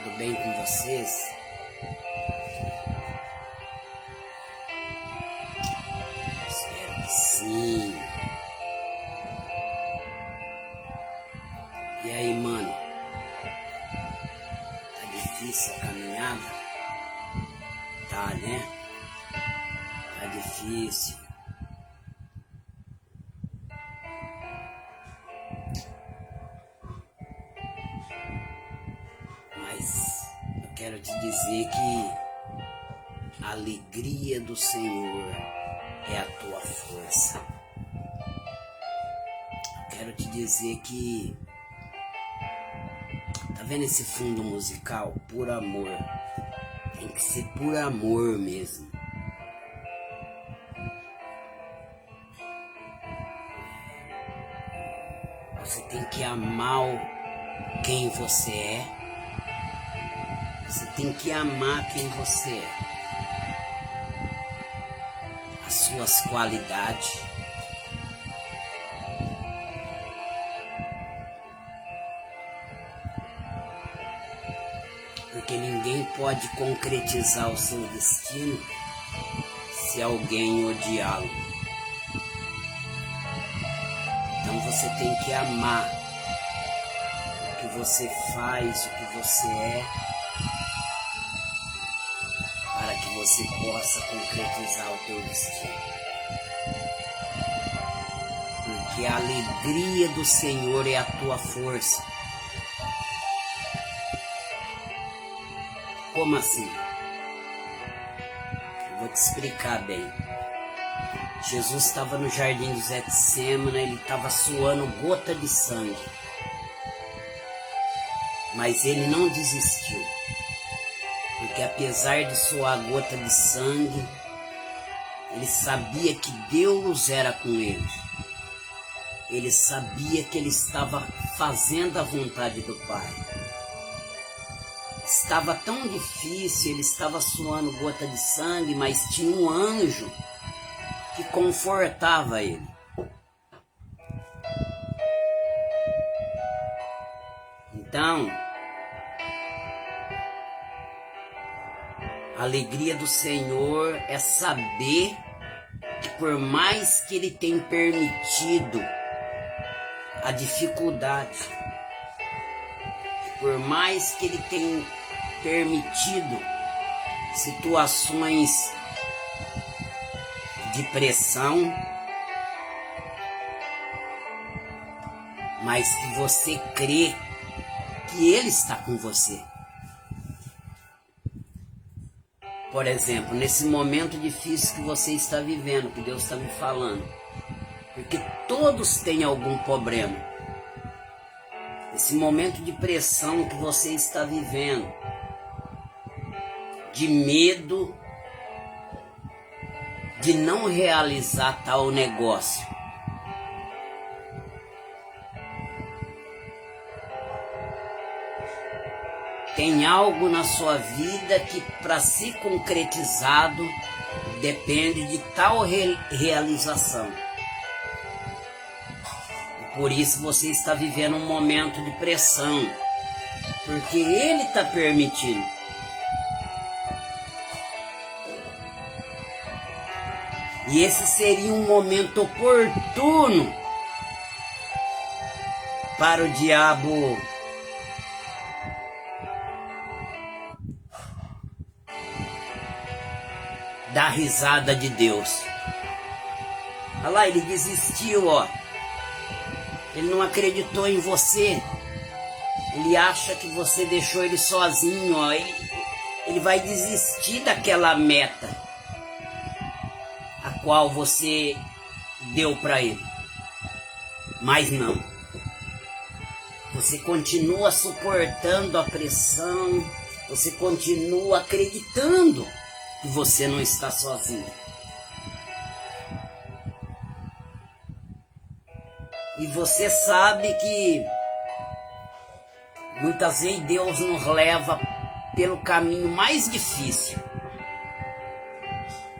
Tudo bem com vocês? Espero que sim. E aí, mano? Tá difícil a caminhada? Tá, né? Tá difícil. Mas eu quero te dizer que a alegria do Senhor é a tua força. Eu quero te dizer que tá vendo esse fundo musical? Por amor. Tem que ser por amor mesmo. Você tem que amar quem você é. Você tem que amar quem você é. As suas qualidades. Porque ninguém pode concretizar o seu destino se alguém odiá-lo. Então você tem que amar o que você faz, o que você é, para que você possa concretizar o teu destino. Porque a alegria do Senhor é a tua força. Como assim? Eu vou te explicar bem. Jesus estava no jardim do Getsêmani, ele estava suando gota de sangue. Mas ele não desistiu. Porque apesar de suar gota de sangue, ele sabia que Deus era com ele. Ele sabia que ele estava fazendo a vontade do Pai. Estava tão difícil, ele estava suando gota de sangue, mas tinha um anjo que confortava ele. Então, a alegria do Senhor é saber que por mais que Ele tenha permitido a dificuldade, por mais que Ele tenha permitido situações de pressão, mas que você crê que Ele está com você. Por exemplo, nesse momento difícil que você está vivendo, que Deus está me falando, porque todos têm algum problema. Esse momento de pressão que você está vivendo, de medo de não realizar tal negócio. Tem algo na sua vida que, para ser concretizado, depende de tal realização. E por isso você está vivendo um momento de pressão, porque Ele está permitindo. E esse seria um momento oportuno para o diabo dar risada de Deus. Olha lá, ele desistiu, ó. Ele não acreditou em você. Ele acha que você deixou ele sozinho, ó. Ele vai desistir daquela meta a qual você deu para ele. Mas não. Você continua suportando a pressão, você continua acreditando que você não está sozinho. E você sabe que muitas vezes Deus nos leva pelo caminho mais difícil.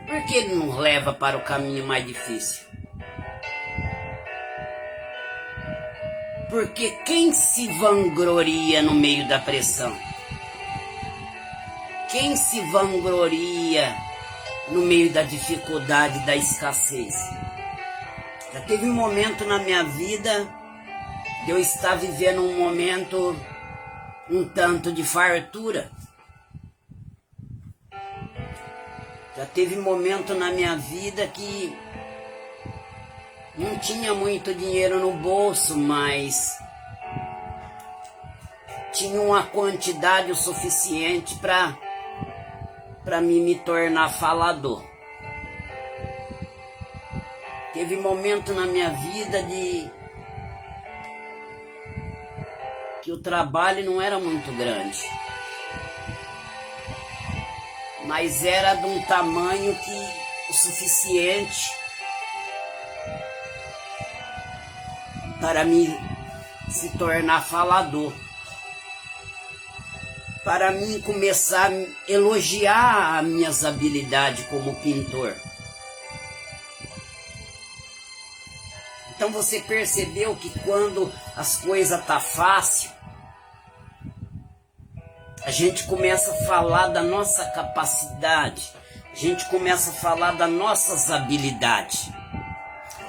Por que Ele nos leva para o caminho mais difícil? Porque quem se vangloria no meio da pressão? Quem se vangloria no meio da dificuldade, da escassez? Já teve um momento na minha vida que eu estava vivendo um momento um tanto de fartura. Já teve momento na minha vida que não tinha muito dinheiro no bolso, mas tinha uma quantidade o suficiente para mim me tornar falador. Teve momento na minha vida que o trabalho não era muito grande, mas era de um tamanho que o suficiente para mim se tornar falador, para mim começar a elogiar as minhas habilidades como pintor. Então você percebeu que quando as coisas tá fácil, a gente começa a falar da nossa capacidade, a gente começa a falar das nossas habilidades,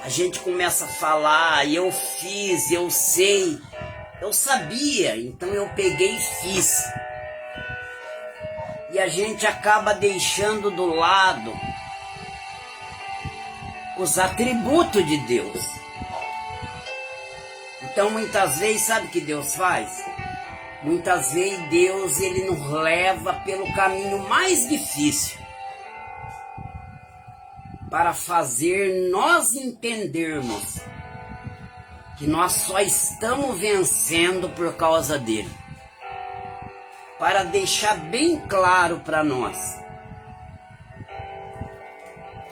a gente começa a falar, eu fiz, eu sei, eu sabia, então eu peguei e fiz. E a gente acaba deixando do lado os atributos de Deus. Então muitas vezes, sabe o que Deus faz? Muitas vezes Deus, ele nos leva pelo caminho mais difícil para fazer nós entendermos que nós só estamos vencendo por causa dele. Para deixar bem claro para nós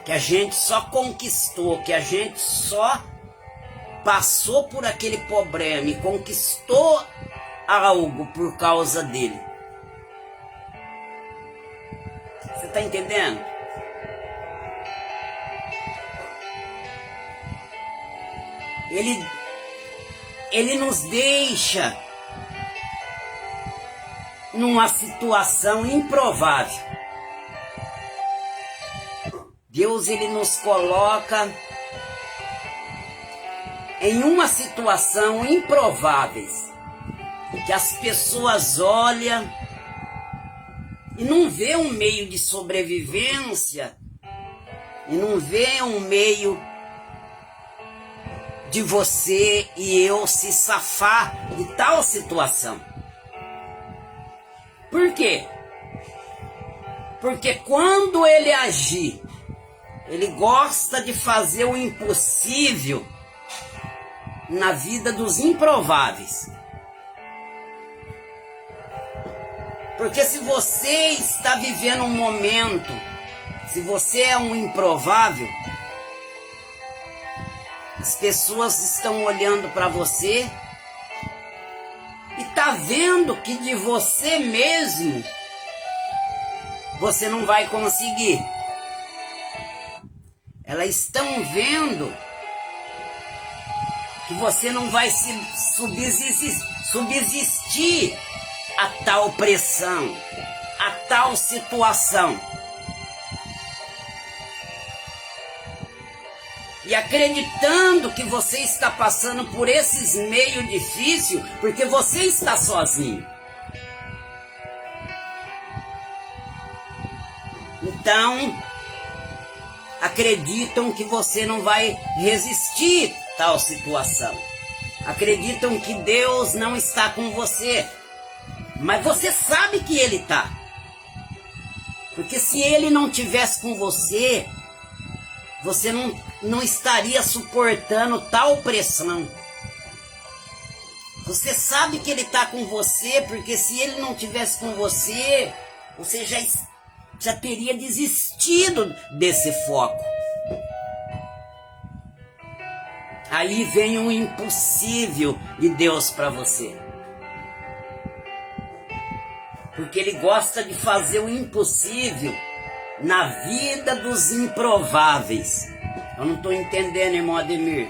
que a gente só conquistou, que a gente só passou por aquele problema e conquistou algo por causa dele. Você está entendendo? Ele nos deixa numa situação improvável. Deus, ele nos coloca em uma situação improvável, que as pessoas olham e não vê um meio de sobrevivência, e não vê um meio de você e eu se safar de tal situação. Por quê? Porque quando ele agir, ele gosta de fazer o impossível na vida dos improváveis. Porque se você está vivendo um momento, se você é um improvável, as pessoas estão olhando para você e tá vendo que de você mesmo você não vai conseguir. Elas estão vendo que você não vai se subsistir a tal pressão, a tal situação. E acreditando que você está passando por esses meios difíceis porque você está sozinho. Então, acreditam que você não vai resistir a tal situação. Acreditam que Deus não está com você. Mas você sabe que Ele está. Porque se Ele não tivesse com você, você não estaria suportando tal pressão. Você sabe que Ele está com você, porque se Ele não tivesse com você, você já teria desistido desse foco. Aí vem um impossível de Deus para você. Porque Ele gosta de fazer o impossível na vida dos improváveis. Eu não estou entendendo, irmão Ademir.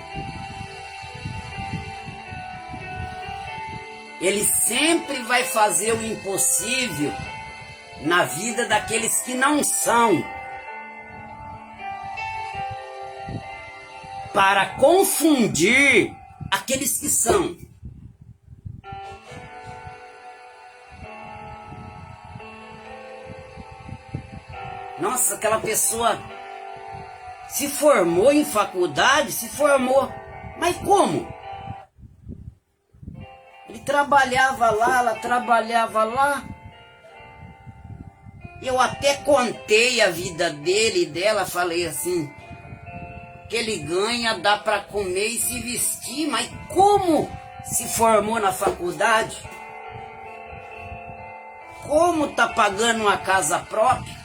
Ele sempre vai fazer o impossível na vida daqueles que não são, para confundir aqueles que são. Nossa, aquela pessoa se formou em faculdade, se formou, mas como? Ele trabalhava lá, ela trabalhava lá. Eu até contei a vida dele e dela, falei assim, que ele ganha, dá para comer e se vestir, mas como se formou na faculdade? Como tá pagando uma casa própria?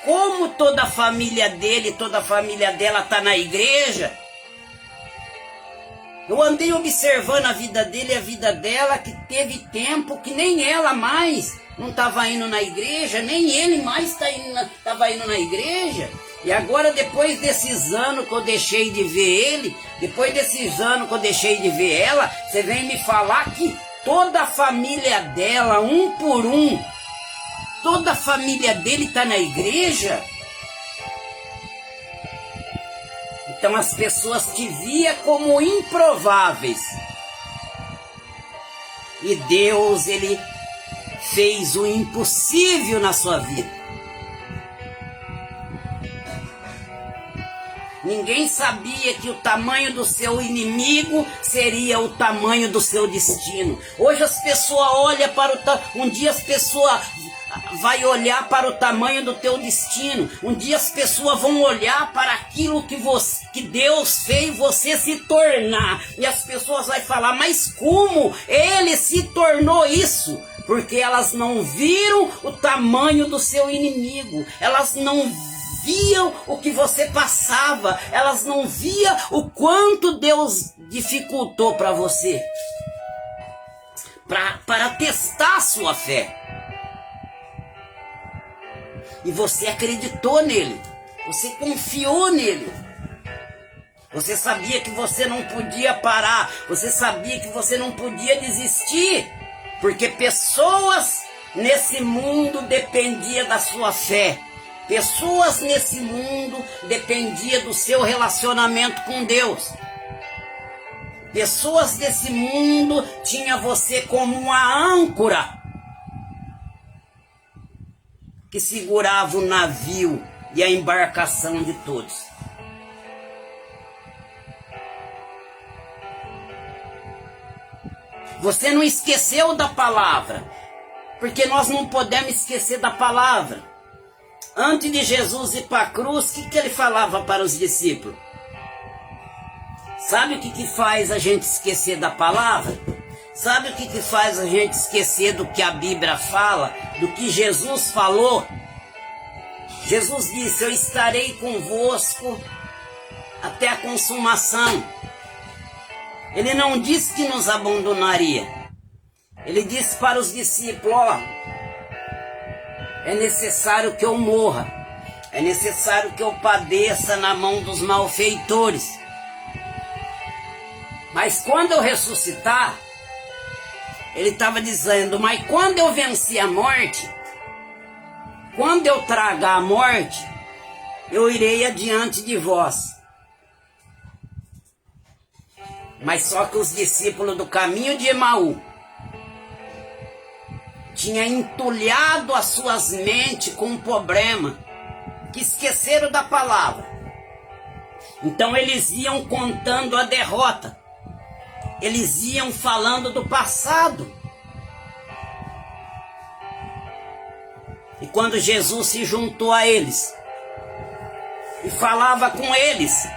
Como toda a família dele, toda a família dela tá na igreja? Eu andei observando a vida dele e a vida dela, que teve tempo que nem ela mais não estava indo na igreja, nem ele mais estava indo na igreja. E agora, depois desses anos que eu deixei de ver ele, depois desses anos que eu deixei de ver ela, você vem me falar que toda a família dela, um por um, toda a família dele está na igreja? Então as pessoas te via como improváveis. E Deus, ele fez o impossível na sua vida. Ninguém sabia que o tamanho do seu inimigo seria o tamanho do seu destino. Hoje as pessoas olham para um dia as pessoas vai olhar para o tamanho do teu destino. Um dia as pessoas vão olhar para aquilo que Deus fez você se tornar. E as pessoas vão falar, mas como ele se tornou isso? Porque elas não viram o tamanho do seu inimigo. Elas não viam o que você passava. Elas não viam o quanto Deus dificultou para você. Para testar a sua fé. E você acreditou nele, você confiou nele, você sabia que você não podia parar, você sabia que você não podia desistir, porque pessoas nesse mundo dependiam da sua fé, pessoas nesse mundo dependiam do seu relacionamento com Deus, pessoas desse mundo tinham você como uma âncora, que segurava o navio e a embarcação de todos. Você não esqueceu da palavra, porque nós não podemos esquecer da palavra. Antes de Jesus ir para a cruz, o que ele falava para os discípulos? Sabe o que faz a gente esquecer da palavra? Sabe o que faz a gente esquecer do que a Bíblia fala, do que Jesus falou? Jesus disse, eu estarei convosco até a consumação. Ele não disse que nos abandonaria. Ele disse para os discípulos, ó, é necessário que eu morra, é necessário que eu padeça na mão dos malfeitores. Mas quando eu ressuscitar, ele estava dizendo, mas quando eu venci a morte, quando eu tragar a morte, eu irei adiante de vós. Mas só que os discípulos do caminho de Emaú tinham entulhado as suas mentes com um problema, que esqueceram da palavra. Então eles iam contando a derrota. Eles iam falando do passado. E quando Jesus se juntou a eles e falava com eles,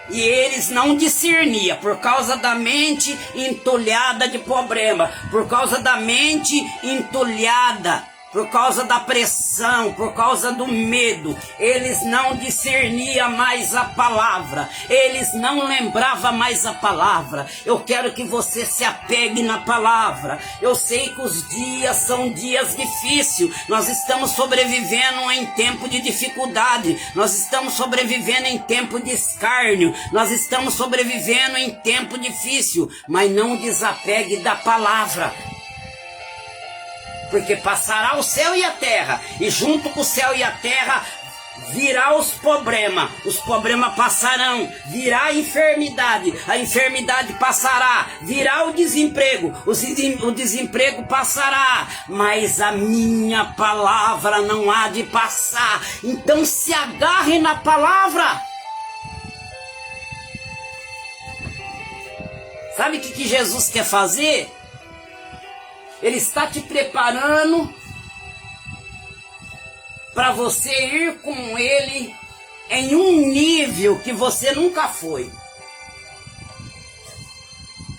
e eles não discerniam por causa da mente entulhada de problema, por causa da mente entulhada, por causa da pressão, por causa do medo, eles não discerniam mais a palavra, eles não lembravam mais a palavra. Eu quero que você se apegue na palavra. Eu sei que os dias são dias difíceis, nós estamos sobrevivendo em tempo de dificuldade, nós estamos sobrevivendo em tempo de escárnio, nós estamos sobrevivendo em tempo difícil, mas não desapegue da palavra. Porque passará o céu e a terra, e junto com o céu e a terra virá os problemas passarão, virá a enfermidade passará, virá o desemprego, o desemprego passará, mas a minha palavra não há de passar. Então se agarre na palavra. Sabe o que Jesus quer fazer? Ele está te preparando para você ir com Ele em um nível que você nunca foi.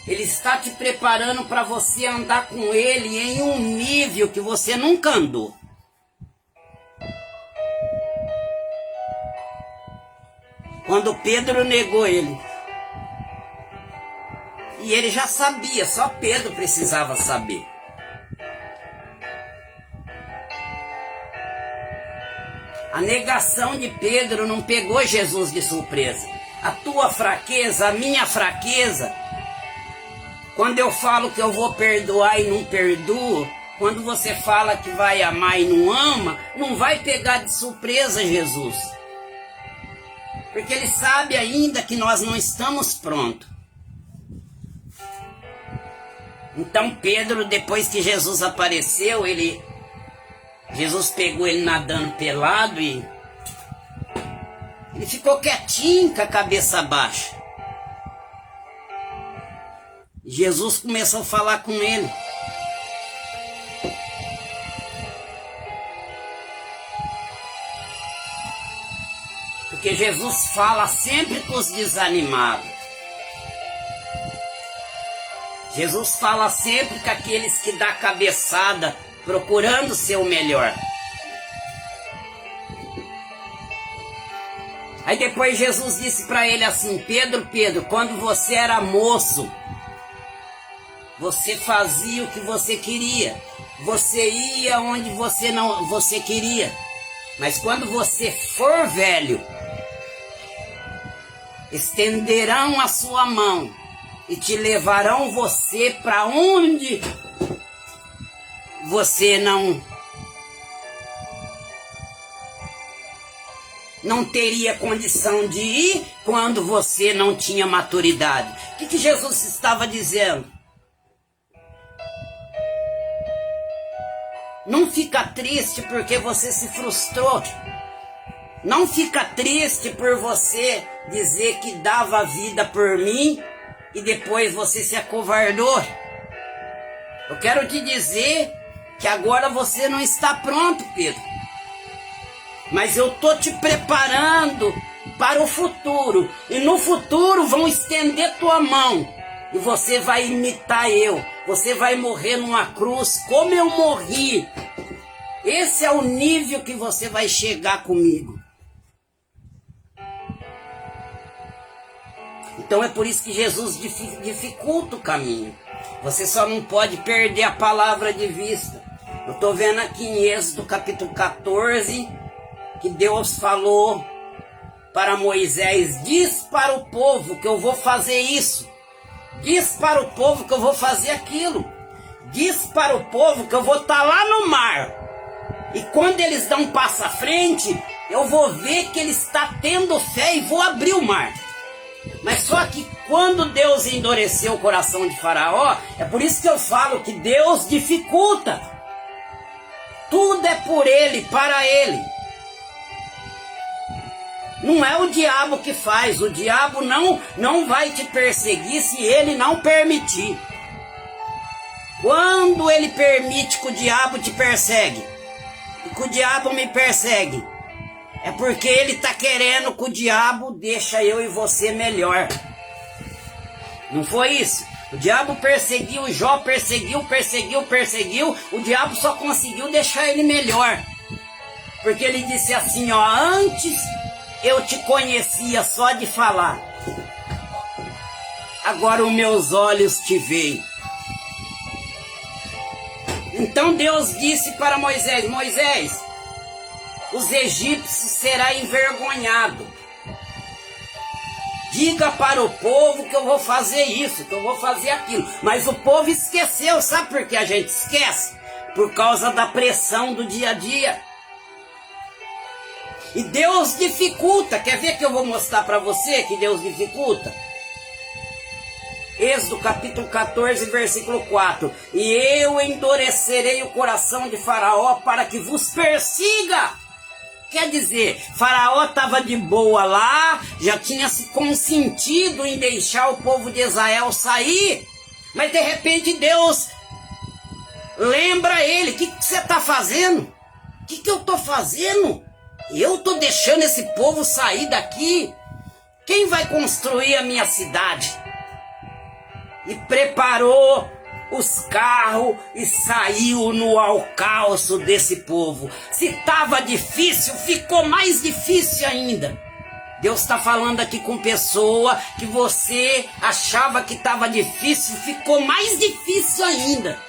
Ele está te preparando para você andar com Ele em um nível que você nunca andou. Quando Pedro negou Ele, e ele já sabia, só Pedro precisava saber. A negação de Pedro não pegou Jesus de surpresa. A tua fraqueza, a minha fraqueza, quando eu falo que eu vou perdoar e não perdoo, quando você fala que vai amar e não ama, não vai pegar de surpresa Jesus. Porque Ele sabe ainda que nós não estamos prontos. Então Pedro, depois que Jesus apareceu, Jesus pegou ele nadando pelado e ele ficou quietinho com a cabeça baixa. Jesus começou a falar com ele. Porque Jesus fala sempre com os desanimados. Jesus fala sempre com aqueles que dão cabeçada, procurando ser o melhor. Aí depois Jesus disse para ele assim: Pedro, quando você era moço, você fazia o que você queria, você ia onde você queria, mas quando você for velho, estenderão a sua mão e te levarão você para onde você não teria condição de ir quando você não tinha maturidade. O que Jesus estava dizendo? Não fica triste porque você se frustrou. Não fica triste por você dizer que dava a vida por mim e depois você se acovardou. Eu quero te dizer que agora você não está pronto, Pedro. Mas eu estou te preparando para o futuro. E no futuro vão estender tua mão. E você vai imitar eu. Você vai morrer numa cruz como eu morri. Esse é o nível que você vai chegar comigo. Então é por isso que Jesus dificulta o caminho. Você só não pode perder a palavra de vista. Eu estou vendo aqui em Êxodo capítulo 14, que Deus falou para Moisés: diz para o povo que eu vou fazer isso. Diz para o povo que eu vou fazer aquilo. Diz para o povo que eu vou estar lá no mar. E quando eles dão um passo à frente, eu vou ver que ele está tendo fé e vou abrir o mar. Mas só que quando Deus endureceu o coração de Faraó, é por isso que eu falo que Deus dificulta. Tudo é por Ele, para Ele. Não é o diabo que faz. O diabo não vai te perseguir se ele não permitir. Quando ele permite que o diabo te persegue, e que o diabo me persegue, é porque ele está querendo que o diabo deixa eu e você melhor. Não foi isso? O diabo perseguiu, Jó perseguiu. O diabo só conseguiu deixar ele melhor. Porque ele disse assim, ó: antes eu te conhecia só de falar. Agora os meus olhos te veem. Então Deus disse para Moisés: Moisés, os egípcios serão envergonhados. Diga para o povo que eu vou fazer isso, que eu vou fazer aquilo. Mas o povo esqueceu. Sabe por que a gente esquece? por causa da pressão do dia a dia. E Deus dificulta. Quer ver que eu vou mostrar para você que Deus dificulta? Êxodo capítulo 14, versículo 4. E eu endurecerei o coração de Faraó para que vos persiga. Quer dizer, Faraó estava de boa lá, já tinha se consentido em deixar o povo de Israel sair, mas de repente Deus lembra ele: o que você está fazendo? O que eu estou fazendo? Eu estou deixando esse povo sair daqui? Quem vai construir a minha cidade? E preparou os carros e saiu no alcalço desse povo. Se estava difícil, ficou mais difícil ainda. Deus está falando aqui com pessoa que você achava que estava difícil, ficou mais difícil ainda.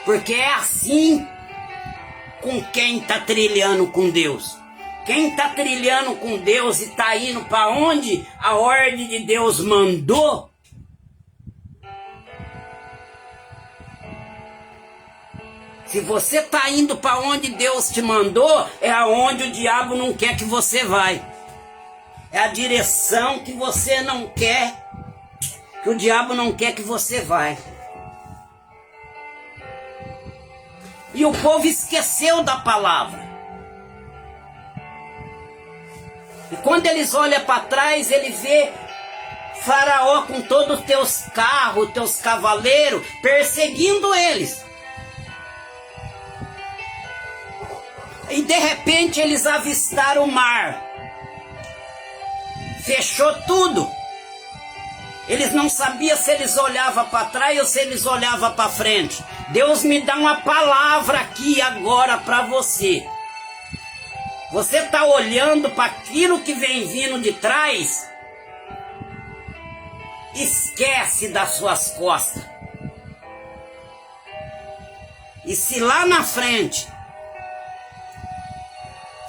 Porque é assim com quem está trilhando com Deus. Quem está trilhando com Deus e está indo para onde a ordem de Deus mandou, se você está indo para onde Deus te mandou, é aonde o diabo não quer que você vai. É a direção que você não quer, que o diabo não quer que você vai. E o povo esqueceu da palavra. E quando eles olham para trás, ele vê Faraó com todos os teus carros, teus cavaleiros, perseguindo eles. E de repente eles avistaram o mar. Fechou tudo. Eles não sabiam se eles olhavam para trás ou se eles olhavam para frente. Deus me dá uma palavra aqui agora para você. Você está olhando para aquilo que vem vindo de trás? Esquece das suas costas. E se lá na frente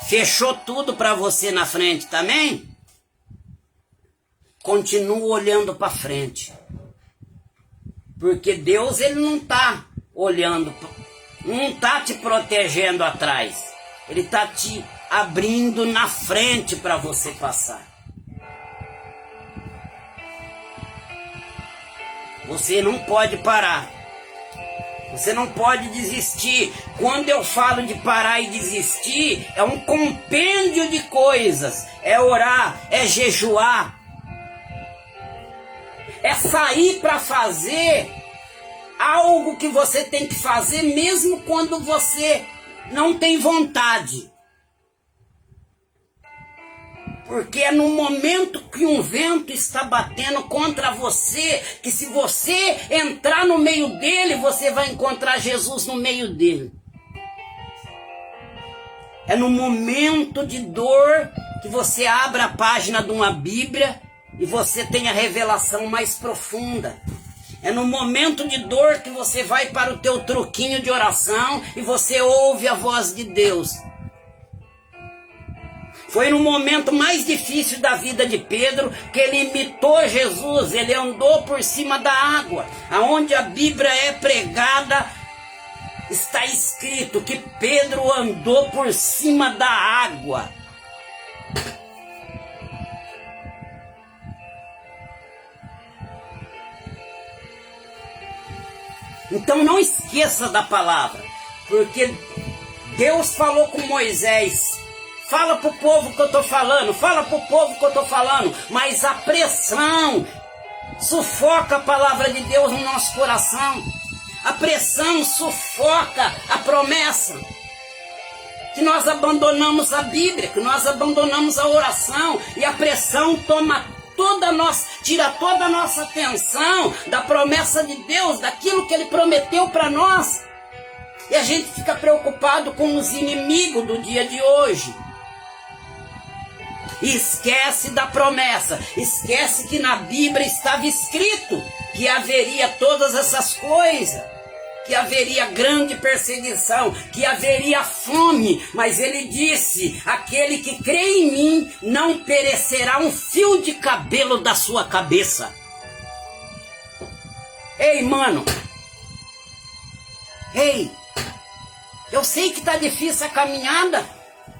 fechou tudo para você na frente também, continua olhando para frente. Porque Deus, ele não está olhando, não está te protegendo atrás. Ele está te abrindo na frente para você passar. Você não pode parar. Você não pode desistir. Quando eu falo de parar e desistir, é um compêndio de coisas. É orar, é jejuar. É sair para fazer algo que você tem que fazer mesmo quando você não tem vontade. Porque é no momento que um vento está batendo contra você, que se você entrar no meio dele, você vai encontrar Jesus no meio dele. É no momento de dor que você abre a página de uma Bíblia e você tem a revelação mais profunda. É no momento de dor que você vai para o teu truquinho de oração e você ouve a voz de Deus. Foi no momento mais difícil da vida de Pedro que ele imitou Jesus, ele andou por cima da água. Aonde a Bíblia é pregada, está escrito que Pedro andou por cima da água. Então não esqueça da palavra, porque Deus falou com Moisés: fala para o povo que eu estou falando, fala para o povo que eu estou falando, mas a pressão sufoca a palavra de Deus no nosso coração, a pressão sufoca a promessa, que nós abandonamos a Bíblia, que nós abandonamos a oração, e a pressão tira toda a nossa atenção da promessa de Deus, daquilo que Ele prometeu para nós, e a gente fica preocupado com os inimigos do dia de hoje. Esquece da promessa, esquece que na Bíblia estava escrito que haveria todas essas coisas, que haveria grande perseguição, que haveria fome, mas ele disse: aquele que crê em mim não perecerá um fio de cabelo da sua cabeça. Ei, mano, Ei, eu sei que está difícil a caminhada.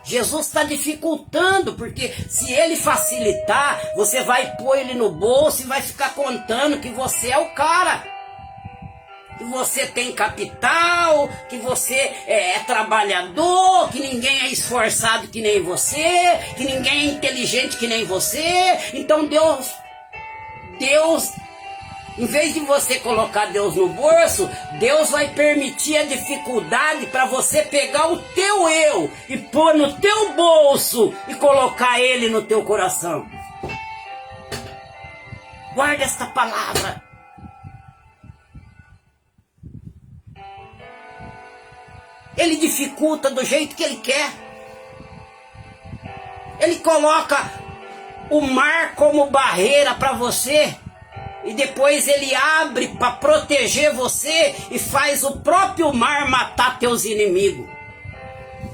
Jesus está dificultando, porque se ele facilitar, você vai pôr ele no bolso e vai ficar contando que você é o cara. Que você tem capital, que você é trabalhador, que ninguém é esforçado que nem você, que ninguém é inteligente que nem você. Então Deus, em vez de você colocar Deus no bolso, Deus vai permitir a dificuldade para você pegar o teu eu e pôr no teu bolso e colocar ele no teu coração. Guarda esta palavra. Ele dificulta do jeito que ele quer. Ele coloca o mar como barreira para você. E depois ele abre para proteger você e faz o próprio mar matar teus inimigos.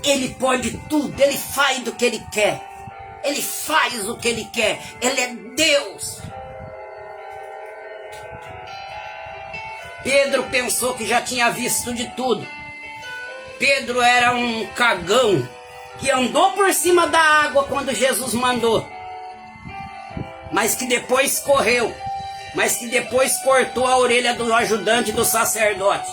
Ele pode tudo, ele faz do que ele quer. Ele faz o que ele quer. Ele é Deus. Pedro pensou que já tinha visto de tudo. Pedro era um cagão que andou por cima da água quando Jesus mandou. Mas que depois correu. Mas que depois cortou a orelha do ajudante do sacerdote.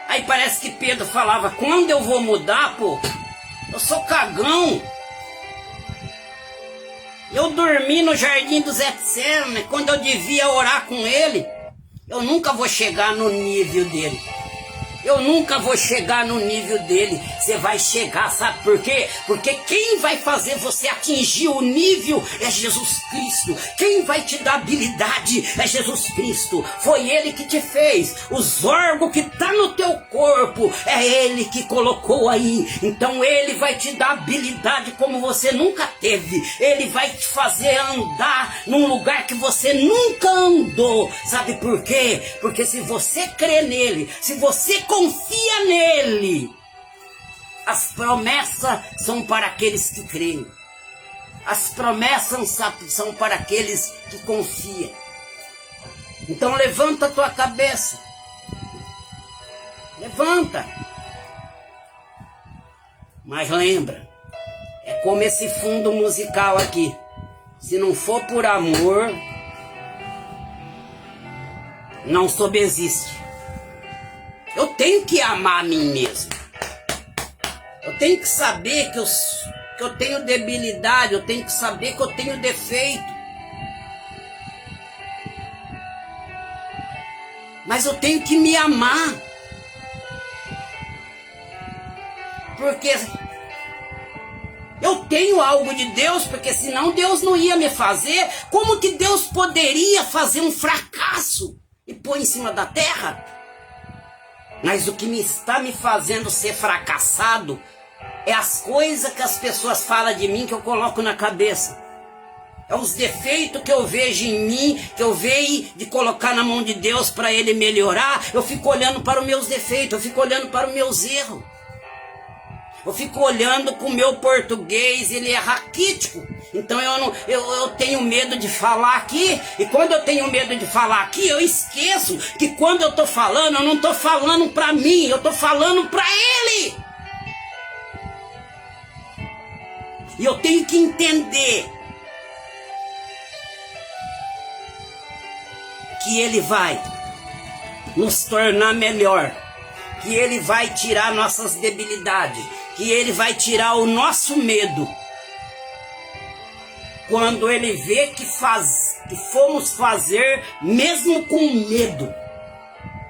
Aí parece que Pedro falava, quando eu vou mudar, pô? Eu sou cagão. Eu dormi no jardim do Getsemane quando eu devia orar com ele. Eu nunca vou chegar no nível dele. Eu nunca vou chegar no nível dele. Você vai chegar, sabe por quê? Porque quem vai fazer você atingir o nível é Jesus Cristo. Quem vai te dar habilidade é Jesus Cristo. Foi Ele que te fez. Os órgãos que estão no teu corpo, é Ele que colocou aí. Então Ele vai te dar habilidade como você nunca teve. Ele vai te fazer andar num lugar que você nunca andou. Sabe por quê? Porque se você crê nele, se você confia nele, as promessas são para aqueles que creem. As promessas são para aqueles que confiam. Então levanta a tua cabeça. Levanta. Mas lembra, é como esse fundo musical aqui. Se não for por amor, não subsiste. Eu tenho que amar a mim mesmo. Eu tenho que saber que eu tenho debilidade. Eu tenho que saber que eu tenho defeito. Mas eu tenho que me amar. Porque eu tenho algo de Deus, porque senão Deus não ia me fazer. Como que Deus poderia fazer um fracasso e pôr em cima da terra? Mas o que está me fazendo ser fracassado é as coisas que as pessoas falam de mim que eu coloco na cabeça. É os defeitos que eu vejo em mim, que eu vejo de colocar na mão de Deus para Ele melhorar. Eu fico olhando para os meus defeitos, eu fico olhando para os meus erros. Eu fico olhando para o meu português, ele é raquítico. Então eu tenho medo de falar aqui. E quando eu tenho medo de falar aqui, eu esqueço que quando eu estou falando, eu não estou falando para mim, eu estou falando para ele. E eu tenho que entender que ele vai nos tornar melhor. Que ele vai tirar nossas debilidades. Que ele vai tirar o nosso medo. Quando ele vê que fomos fazer mesmo com medo.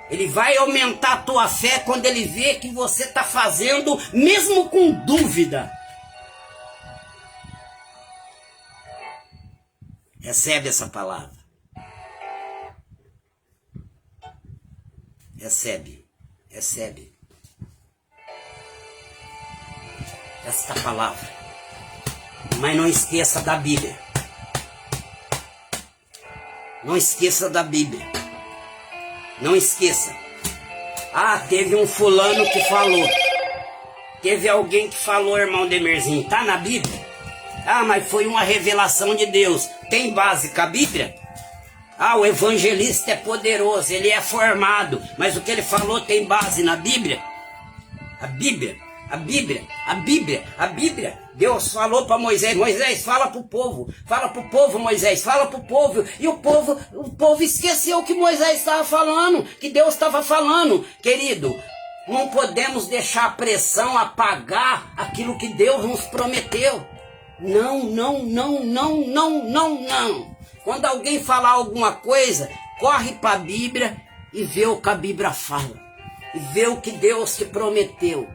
Ele vai aumentar a tua fé quando ele vê que você está fazendo mesmo com dúvida. Recebe essa palavra. Recebe. Esta palavra. Mas não esqueça da Bíblia. Não esqueça da Bíblia. Não esqueça. Ah, teve um fulano que falou. Teve alguém que falou, irmão Demerzinho. Tá na Bíblia? Ah, mas foi uma revelação de Deus. Tem base com a Bíblia? Ah, o evangelista é poderoso, ele é formado, mas o que ele falou tem base na Bíblia? A Bíblia. Deus falou para Moisés, Moisés, fala para o povo, Moisés, fala para o povo. E o povo esqueceu que Moisés estava falando, que Deus estava falando. Querido, não podemos deixar a pressão apagar aquilo que Deus nos prometeu. Não. Quando alguém falar alguma coisa, corre para a Bíblia e vê o que a Bíblia fala. E vê o que Deus te prometeu.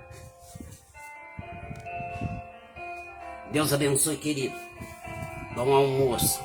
Deus abençoe, querido. Bom almoço.